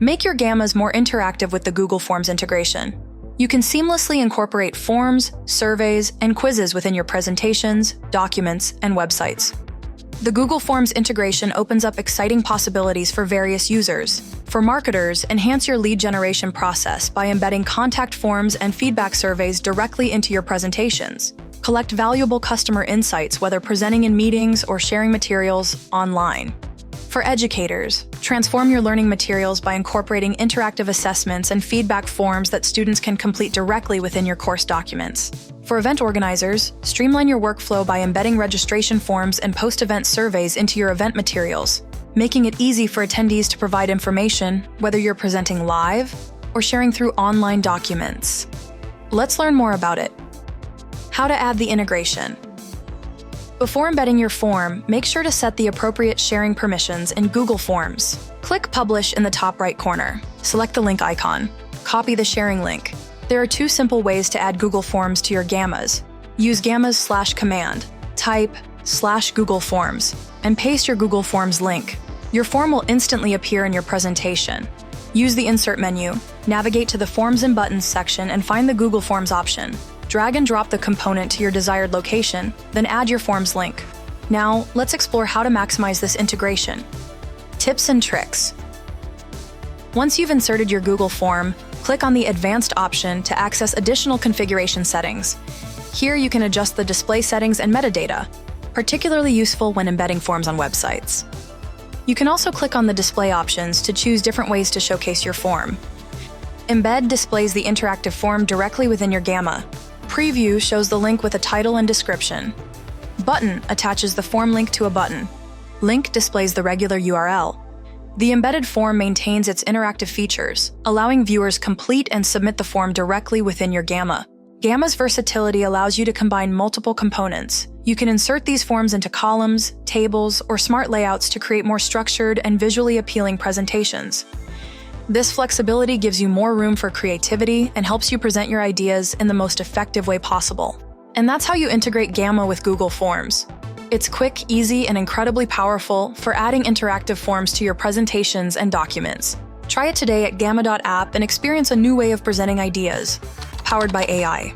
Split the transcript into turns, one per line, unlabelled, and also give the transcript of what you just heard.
Make your gammas more interactive with the Google Forms integration. You can seamlessly incorporate forms, surveys, and quizzes within your presentations, documents, and websites. The Google Forms integration opens up exciting possibilities for various users. For marketers, enhance your lead generation process by embedding contact forms and feedback surveys directly into your presentations. Collect valuable customer insights whether presenting in meetings or sharing materials online. For educators, transform your learning materials by incorporating interactive assessments and feedback forms that students can complete directly within your course documents. For event organizers, streamline your workflow by embedding registration forms and post-event surveys into your event materials, making it easy for attendees to provide information whether you're presenting live or sharing through online documents. Let's learn more about it. How to add the integration. Before embedding your form, make sure to set the appropriate sharing permissions in Google Forms. Click Publish in the top right corner. Select the link icon. Copy the sharing link. There are two simple ways to add Google Forms to your gammas. Use gammas/command, type /Google Forms, and paste your Google Forms link. Your form will instantly appear in your presentation. Use the Insert menu, navigate to the Forms and Buttons section and find the Google Forms option. Drag and drop the component to your desired location, then add your Forms link. Now, let's explore how to maximize this integration. Tips and tricks. Once you've inserted your Google form, click on the Advanced option to access additional configuration settings. Here you can adjust the display settings and metadata, particularly useful when embedding forms on websites. You can also click on the display options to choose different ways to showcase your form. Embed displays the interactive form directly within your gamma. Preview shows the link with a title and description. Button attaches the form link to a button. Link displays the regular URL. The embedded form maintains its interactive features, allowing viewers complete and submit the form directly within your gamma. Gamma's versatility allows you to combine multiple components. You can insert these forms into columns, tables, or smart layouts to create more structured and visually appealing presentations. This flexibility gives you more room for creativity and helps you present your ideas in the most effective way possible. And that's how you integrate Gamma with Google Forms. It's quick, easy, and incredibly powerful for adding interactive forms to your presentations and documents. Try it today at gamma.app and experience a new way of presenting ideas, powered by AI.